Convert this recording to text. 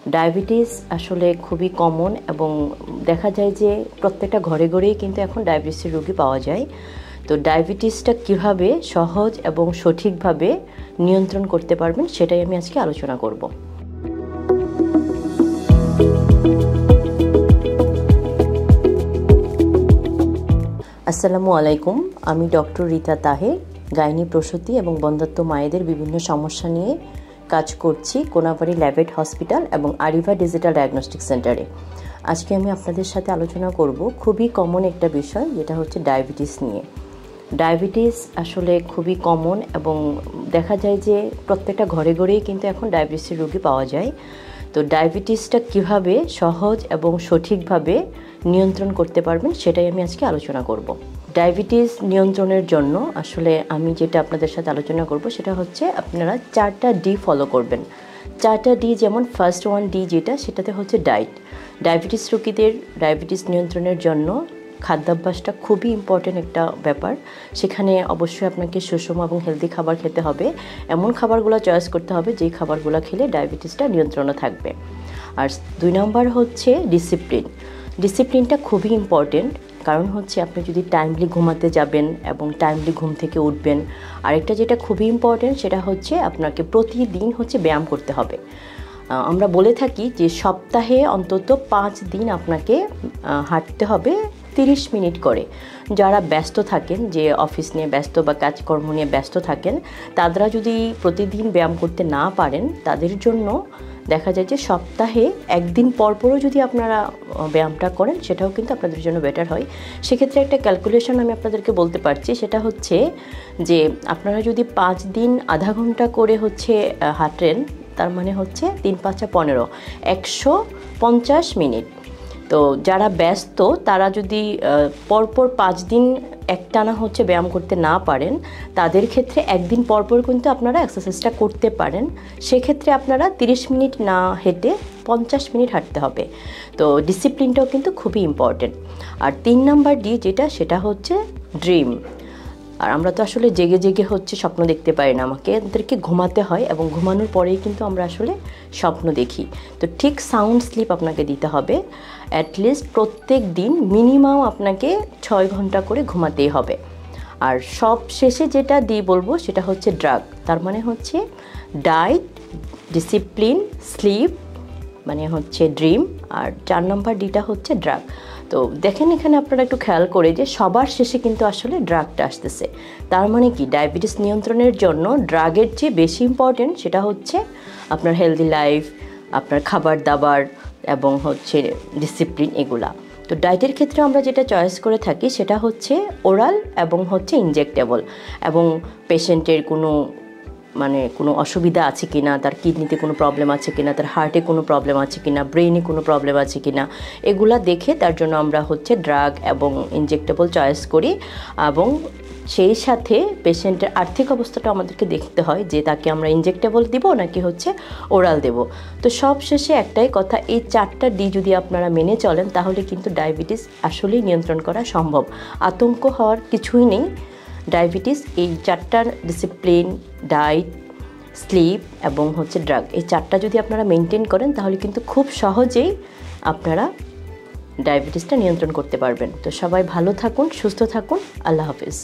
Diabetes আসলে খুবই common এবং দেখা যায় যে প্রত্যেকটা ঘরে ঘরেই কিন্তু এখন ডায়াবেটিসের রোগী পাওয়া যায়। তো ডায়াবেটিসটা কিভাবে সহজ এবং সঠিকভাবে নিয়ন্ত্রণ করতে পারবেন সেটাই আমি আজকে আলোচনা করব। আসসালামু আলাইকুম, আমি ডক্টর রিতা তাহের, গাইনি প্রসূতি এবং বন্ধ্যাত্ব মায়েদের বিভিন্ন সমস্যা নিয়ে কাজ করছি কোনাবাড়ি ল্যাবেট হসপিটাল এবং আরিভা ডিজিটাল ডায়াগনস্টিক সেন্টারে। আজকে আমি আপনাদের সাথে আলোচনা করব খুবই কমন একটা বিষয়, যেটা হচ্ছে ডায়াবেটিস নিয়ে। ডায়াবেটিস আসলে খুবই কমন এবং দেখা যায় যে প্রত্যেকটা ঘরে ঘরেই কিন্তু এখন ডায়াবেটিসের রোগী পাওয়া যায়। তো ডায়াবেটিসটা কিভাবে সহজ এবং সঠিকভাবে নিয়ন্ত্রণ করতে পারবেন সেটাই আমি আজকে আলোচনা করব। ডায়াবেটিস নিয়ন্ত্রণের জন্য আসলে আমি যেটা আপনাদের সাথে আলোচনা করব সেটা হচ্ছে আপনারা 4টা ডি ফলো করবেন। 4টা ডি, যেমন ফার্স্ট ওয়ান ডি যেটা, সেটাতে হচ্ছে ডায়েট। ডায়াবেটিস রোগীদের ডায়াবেটিস নিয়ন্ত্রণের জন্য খাদ্যাভ্যাসটা খুবই ইম্পর্টেন্ট একটা ব্যাপার। সেখানে অবশ্যই আপনাকে সুষম এবং হেলদি খাবার খেতে হবে, এমন খাবারগুলো চয়েস করতে হবে যেই খাবারগুলো খেলে ডায়াবেটিসটা নিয়ন্ত্রণে থাকবে। আর 2 নম্বর হচ্ছে ডিসিপ্লিন। ডিসিপ্লিনটা খুবই ইম্পর্টেন্ট, কারণ হচ্ছে আপনি যদি টাইমলি ঘুমাতে যাবেন এবং টাইমলি ঘুম থেকে উঠবেন। আরেকটা যেটা খুবই ইম্পর্টেন্ট সেটা হচ্ছে আপনাকে প্রতিদিন হচ্ছে ব্যায়াম করতে হবে। আমরা বলে থাকি যে সপ্তাহে অন্তত 5 দিন আপনাকে হাঁটতে হবে 30 মিনিট করে। যারা ব্যস্ত থাকেন, যে অফিস নিয়ে ব্যস্ত বা কাজকর্ম নিয়ে ব্যস্ত থাকেন, তারা যদি প্রতিদিন ব্যায়াম করতে না পারেন, তাদের জন্য দেখা যায় যে সপ্তাহে একদিন পরপরও যদি আপনারা ব্যায়ামটা করেন, সেটাও কিন্তু আপনাদের জন্য বেটার হয়। সেক্ষেত্রে একটা ক্যালকুলেশন আমি আপনাদেরকে বলতে পারছি, সেটা হচ্ছে যে আপনারা যদি 5 দিন আধা ঘন্টা করে হচ্ছে হাঁটেন, তার মানে হচ্ছে 3 5 15 150 মিনিট। তো যারা ব্যস্ত তারা যদি পরপর 5 দিন একটানা হচ্ছে ব্যায়াম করতে না পারেন, তাদের ক্ষেত্রে একদিন পরপর কিন্তু আপনারা এক্সারসাইজটা করতে পারেন। সেক্ষেত্রে আপনারা 30 মিনিট না হেঁটে 50 মিনিট হাঁটতে হবে। তো ডিসিপ্লিনটাও কিন্তু খুবই ইম্পর্টেন্ট। আর 3 নাম্বার ডি যেটা, সেটা হচ্ছে ড্রিম। আর আমরা তো আসলে জেগে জেগে হচ্ছে স্বপ্ন দেখতে পারি না, আমাদেরকে ঘুমাতে হয় এবং ঘুমানোর পরেই কিন্তু আমরা আসলে স্বপ্ন দেখি। তো ঠিক সাউন্ড স্লিপ আপনাকে দিতে হবে। অ্যাটলিস্ট প্রত্যেক দিন মিনিমাম আপনাকে 6 ঘন্টা করে ঘুমাতেই হবে। আর সব শেষে যেটা বলবো সেটা হচ্ছে ড্রাগ। তার মানে হচ্ছে ডায়েট, ডিসিপ্লিন, স্লিপ মানে হচ্ছে ড্রিম, আর 4 নম্বর ডিটা হচ্ছে ড্রাগ। তো দেখেন এখানে আপনারা একটু খেয়াল করে যে সবার শেষে কিন্তু আসলে ড্রাগটা আসতেছে। তার মানে কি, ডায়াবেটিস নিয়ন্ত্রণের জন্য ড্রাগের চেয়ে বেশি ইম্পর্টেন্ট সেটা হচ্ছে আপনার হেলদি লাইফ, আপনার খাবার দাবার এবং হচ্ছে ডিসিপ্লিন, এগুলা। তো ডায়েটের ক্ষেত্রে আমরা যেটা চয়েস করে থাকি সেটা হচ্ছে ওরাল এবং হচ্ছে ইনজেক্টেবল। এবং পেশেন্টের কোনো অসুবিধা আছে কিনা, তার কিডনিতে কোনো প্রবলেম আছে কিনা, তার হার্টে কোনো প্রবলেম আছে কিনা, ব্রেইনে কোনো প্রবলেম আছে কিনা, এগুলা দেখে তার জন্য আমরা হচ্ছে ড্রাগ এবং ইনজেক্টেবল চয়েস করি। এবং সেই সাথে পেশেন্টের আর্থিক অবস্থাটা আমাদেরকে দেখতে হয় যে তাকে আমরা ইনজেক্টেবল দিব নাকি হচ্ছে ওরাল দেব। তো সব শেষে একটাই কথা, এই 4টা ডি যদি আপনারা মেনে চলেন, তাহলে কিন্তু ডায়াবেটিস আসলেই নিয়ন্ত্রণ করা সম্ভব। আতঙ্ক হওয়ার কিছুই নেই। ডায়াবেটিস এই 4টার ডিসিপ্লিন, ডায়েট, স্লিপ এবং হচ্ছে ড্রাগ, এই 4টা যদি আপনারা মেনটেন করেন, তাহলে কিন্তু খুব সহজেই আপনারা ডায়াবেটিসটা নিয়ন্ত্রণ করতে পারবেন। তো সবাই ভালো থাকুন, সুস্থ থাকুন। আল্লাহ হাফিজ।